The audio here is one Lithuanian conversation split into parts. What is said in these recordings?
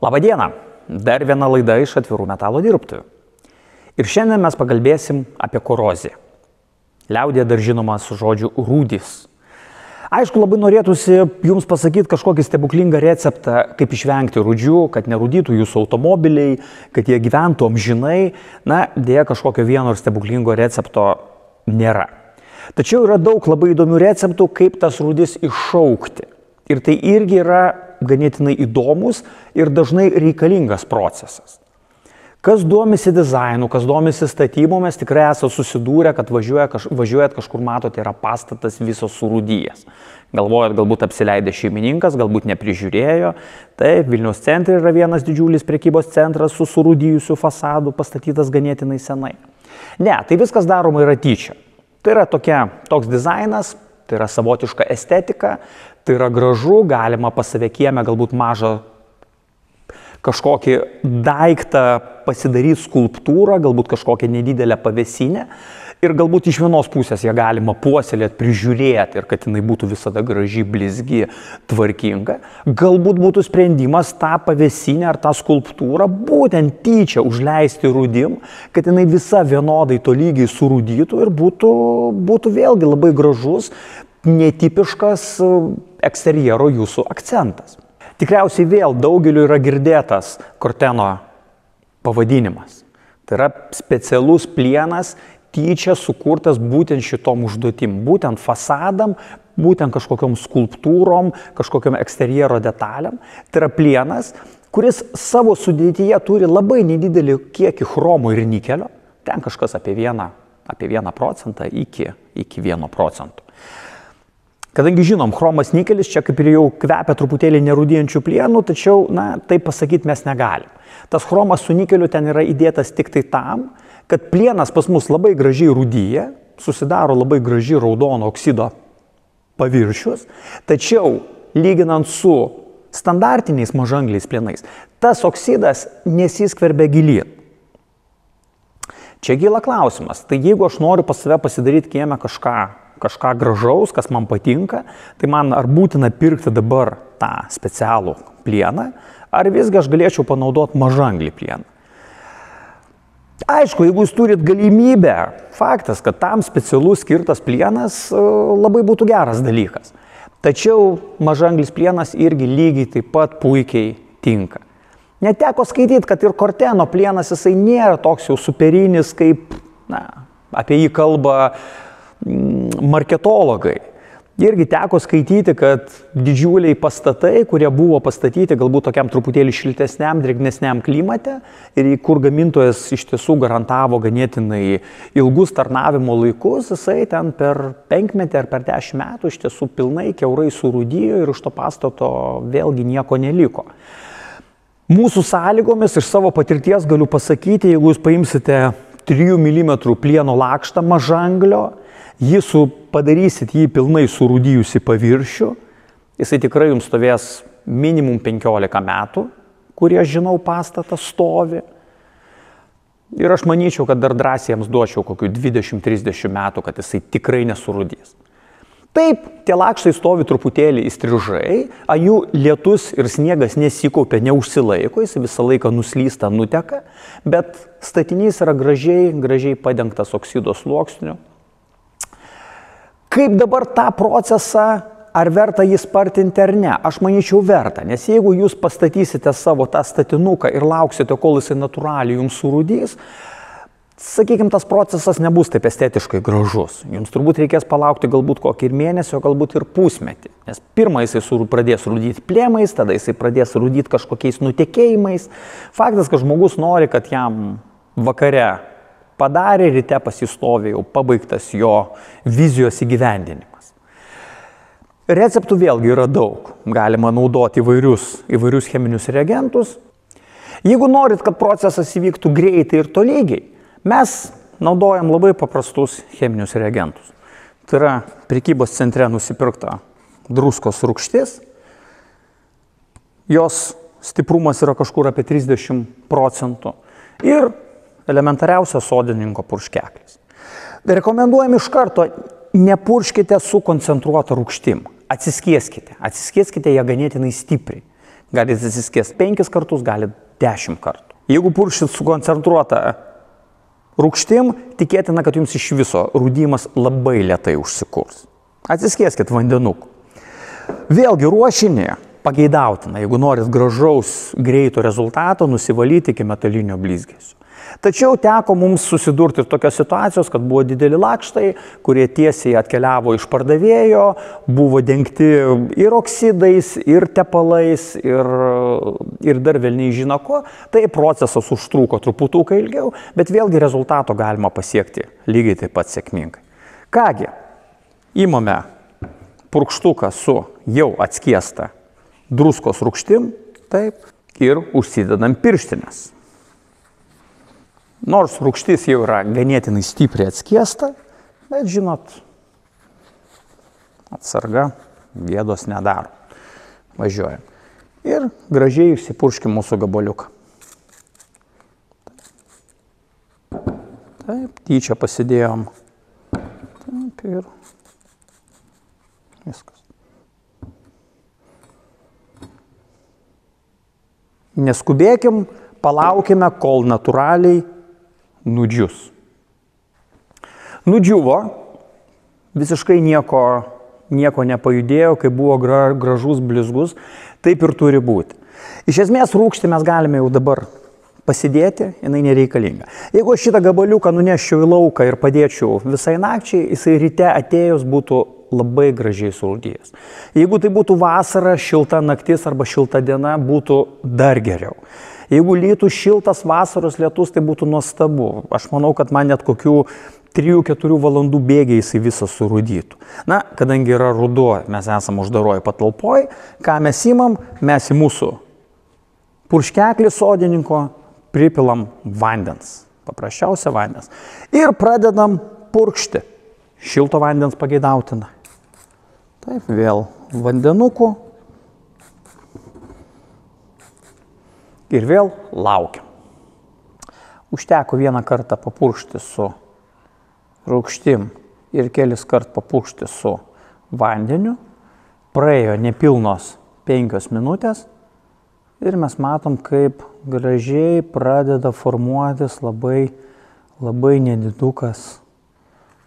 Labadiena, dar viena laida iš atvirų metalo dirbtuvių. Ir šiandien mes pakalbėsim apie koroziją. Liaudyje dar žinoma su žodžiu rūdys. Aišku, labai norėtųsi jums pasakyti kažkokį stebuklingą receptą, kaip išvengti rūdžių, kad nerūdytų jūsų automobiliai, kad jie gyventų amžinai. Na, dėja, kažkokio vieno ir stebuklingo recepto nėra. Tačiau yra daug labai įdomių receptų, kaip tas rūdis iššaukti. Ir tai irgi yra ganėtinai įdomus ir dažnai reikalingas procesas. Kas domisi dizainu, kas domisi statybomis, tikrai esate susidūrę, kad važiuojat kažkur matote, yra pastatas visos surūdyjas. Galvojat, galbūt apsileidė šeimininkas, galbūt neprižiūrėjo. Taip, Vilniaus centre yra vienas didžiulis prekybos centras su surūdyjusiu fasadu, pastatytas ganėtinai senai. Ne, tai viskas daroma yra tyčia. Tai yra toks dizainas, tai yra savotiška estetika, tai yra gražu, galima pas save kieme galbūt mažą kažkokį daiktą pasidaryti skulptūrą, galbūt kažkokią nedidelę pavėsinę ir galbūt iš vienos pusės ją galima puoselėti, prižiūrėti ir kad jinai būtų visada graži, blizgi, tvarkinga. Galbūt būtų sprendimas tą pavėsinę ar tą skulptūrą būtent tyčia užleisti rūdim, kad jinai visa vienodai tolygiai surūdytų ir būtų vėlgi labai gražus, netipiškas eksterjero jūsų akcentas. Tikriausiai vėl daugeliu yra girdėtas Corteno pavadinimas. Tai yra specialus plienas tyčia sukurtas būtent šitom užduotim, būtent fasadam, būtent kažkokiom skulptūrom, kažkokiom eksterjero detalėm. Tai yra plienas, kuris savo sudėtyje turi labai nedidelį kiekį chromo ir nikelio, ten kažkas apie 1% iki 1%. Kadangi žinom, chromas nikelis čia kaip ir jau kvepia truputėlį nerūdyjančių plienų, tačiau, taip pasakyti mes negalim. Tas chromas su nikeliu ten yra įdėtas tik tai tam, kad plienas pas mus labai gražiai rūdyja, susidaro labai gražiai raudono oksido paviršius, tačiau lyginant su standartiniais mažangliais plienais, tas oksidas nesiskverbia gilyn. Čia kyla klausimas, tai jeigu aš noriu pas save pasidaryti kieme kažką gražaus, kas man patinka, tai man ar būtina pirkti dabar tą specialų plieną, ar visgi aš galėčiau panaudoti mažanglį plieną. Aišku, jeigu jūs turit galimybę, faktas, kad tam specialus skirtas plienas labai būtų geras dalykas. Tačiau mažanglis plienas irgi lygiai taip pat puikiai tinka. Neteko skaityti, kad ir Corteno plienas jisai nėra toks jau superinis, kaip apie jį kalba marketologai. Irgi teko skaityti, kad didžiuliai pastatai, kurie buvo pastatyti galbūt tokiam truputėlį šiltesniam, drėgnesniam klimate ir kur gamintojas iš tiesų garantavo ganėtinai ilgus tarnavimo laikus, jisai ten per 5 ar per 10 metų iš tiesų pilnai kiaurai surūdijo ir iš to pastato vėlgi nieko neliko. Mūsų sąlygomis iš savo patirties galiu pasakyti, jeigu jūs paimsite 3 mm plieno lakštą mažanglio, padarysit jį pilnai surūdijusi paviršių, jisai tikrai jums stovės minimum 15 metų, kurie, žinau, pastatas stovi. Ir aš manyčiau, kad dar drąsiai jiems duočiau kokių 20-30 metų, kad jisai tikrai nesurūdys. Taip, tie lakštai stovi truputėlį įstrižai, ant jų lietus ir sniegas nesikaupia, neužsilaiko, jis visą laiką nuslysta, nuteka, bet statinys yra gražiai padengtas oksido sluoksniu. Kaip dabar tą procesą, ar verta jį spartinti ar ne? Aš manyčiau verta, nes jeigu jūs pastatysite savo tą statinuką ir lauksite, kol jisai natūraliai jums surūdys, sakykime, tas procesas nebus taip estetiškai gražus. Jums turbūt reikės palaukti galbūt kokį ir mėnesį, o galbūt ir pusmetį. Nes pirmą jisai pradės rūdyti plėmais, tada jisai pradės rūdyti kažkokiais nutekėjimais. Faktas, kad žmogus nori, kad jam vakare padarė, ryte pasistovi jau pabaigtas jo vizijos įgyvendinimas. Receptų vėlgi yra daug. Galima naudoti įvairius cheminius reagentus. Jeigu norit, kad procesas įvyktų greitai ir tolygiai, mes naudojam labai paprastus cheminius reagentus. Tai yra prekybos centre nusipirkta druskos rūgštis. Jos stiprumas yra kažkur apie 30%. Ir elementariausias sodininko purškeklis. Rekomenduojam iš karto, nepurškite su koncentruota rūgštim. Atsiskieskite ją ganėtinai stipriai. Galite atsiskiesti 5 kartus, galite 10 kartų. Jeigu purkšit sukoncentruota rūgštim, tikėtina, kad jums iš viso rūdimas labai lėtai užsikurs. Atsiskieskit vandenuku. Vėlgi ruošinį pageidautina, jeigu norit gražaus, greito rezultato, nusivalyti iki metalinio blizgesio. Tačiau teko mums susidurti ir tokios situacijos, kad buvo dideli lakštai, kurie tiesiai atkeliavo iš pardavėjo, buvo dengti ir oksidais, ir tepalais, ir dar velniai žino ko. Tai procesas užtruko truputuką ilgiau, bet vėlgi rezultato galima pasiekti lygiai taip pat sėkmingai. Kągi, imame purkštuką su jau atskiesta druskos rūgštim, taip, ir užsidedam pirštines. Nors rūgštis jau yra ganėtinai stipriai atskiesta, bet žinot, atsarga gėdos nedaro. Važiuojam. Ir gražiai išsipurškim mūsų gabaliuką. Taip, tyčia pasidėjom. Taip, ir viskas. Neskubėkim, palaukime, kol natūraliai nudžius. Nudžiuvo, visiškai nieko nepajudėjo, kai buvo gražus, blizgus, taip ir turi būti. Iš esmės rūgštį mes galime jau dabar pasidėti, jinai nereikalinga. Jeigu aš šitą gabaliuką nuneščiau į lauką ir padėčiau visai nakčiai, jisai ryte atėjus būtų labai gražiai surūdijęs. Jeigu tai būtų vasara, šilta naktis arba šilta diena, būtų dar geriau. Jeigu lytų šiltas vasaros lietus, tai būtų nuostabu. Aš manau, kad man net kokių 3-4 valandų bėgiai jisai visą surūdytų. Na, kadangi yra ruduo, mes esame uždaroj patalpoj, ką mes imam? Mes į mūsų purškeklį sodininko pripilam vandens. Paprasčiausia vandens. Ir pradedam purkšti. Šilto vandens pageidautina. Taip, vėl vandenuku. Ir vėl laukiam. Užteko vieną kartą papurkšti su rūgštim ir kelis kart papurkšti su vandeniu. Praėjo nepilnos 5 minutės ir mes matom, kaip gražiai pradeda formuotis labai nedidukas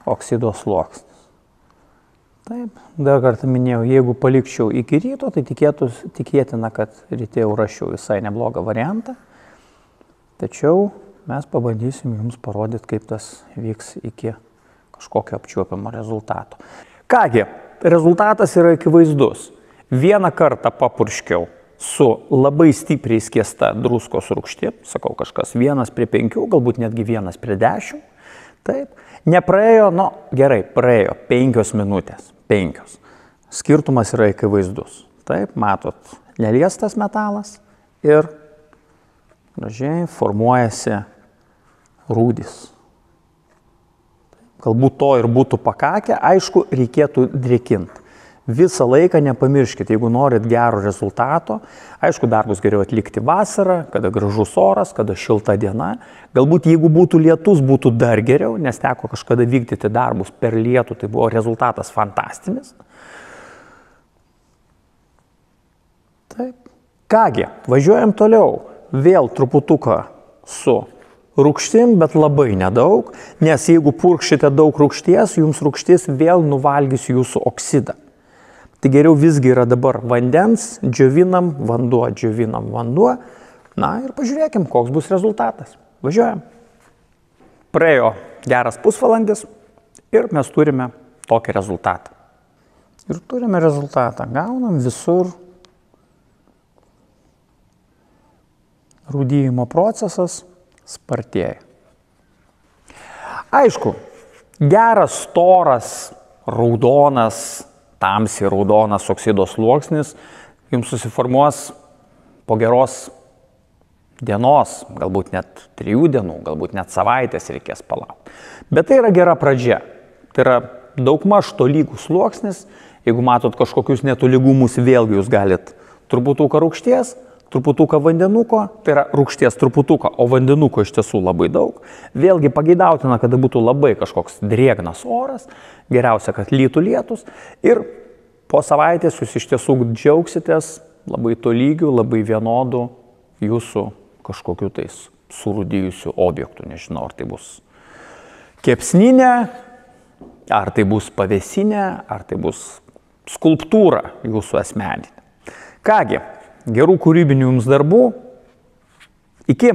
oksido sluoksnis. Taip, dar kartą minėjau, jeigu palikčiau iki ryto, tai tikėtina, kad ryte jau rašiau visai neblogą variantą. Tačiau mes pabandysim jums parodyti, kaip tas vyks iki kažkokio apčiuopiamo rezultato. Kągi, rezultatas yra akivaizdus. Vieną kartą papurškiau su labai stipriai skiesta druskos rūgštim, sakau kažkas 1:5, galbūt netgi 1:10. Taip. Nepraėjo, gerai, praėjo 5 minutės. 5. Skirtumas yra akivaizdus. Taip, matot, neliestas metalas ir gražiai formuojasi rūdis. Galbūt to ir būtų pakakę, aišku, reikėtų drėkinti. Visą laiką nepamirškite, jeigu norit gero rezultato, aišku, darbus geriau atlikti vasarą, kada gražus oras, kada šilta diena. Galbūt jeigu būtų lietus, būtų dar geriau, nes teko kažkada vykdyti darbus per lietų, tai buvo rezultatas fantastinis. Taip. Kągi, važiuojam toliau. Vėl truputuką su rūgštim, bet labai nedaug, nes jeigu purkšite daug rūgšties, jums rūgštis vėl nuvalgys jūsų oksidą. Tai geriau visgi yra dabar vandens, džiovinam vanduo. Na ir pažiūrėkim, koks bus rezultatas. Važiuojam. Praėjo geras pusvalandis ir mes turime tokį rezultatą. Ir turime rezultatą. Gaunam visur. Rūdyjimo procesas spartėja. Aišku, geras, storas, raudonas, tamsiai raudonas oksido sluoksnis jums susiformuos po geros dienos, galbūt net 3 dienų, galbūt net savaitės reikės palaukti. Bet tai yra gera pradžia. Tai yra daugmaž tolygus sluoksnis. Jeigu matot kažkokius netolygumus, vėlgi jūs galit truputuką rūgšties, truputuką vandenuko, tai yra rūgšties truputuką, o vandenuko iš tiesų labai daug. Vėlgi pageidautina, kad būtų labai kažkoks drėgnas oras, geriausia, kad lytų lietus ir po savaitės jūs iš tiesų džiaugsitės labai tolygių, labai vienodų jūsų kažkokiu tais surūdijusių objektų. Nežinau, ar tai bus kepsninė, ar tai bus pavėsinė, ar tai bus skulptūra jūsų asmeninė. Kągi, gerų kūrybinių jums darbų. Iki.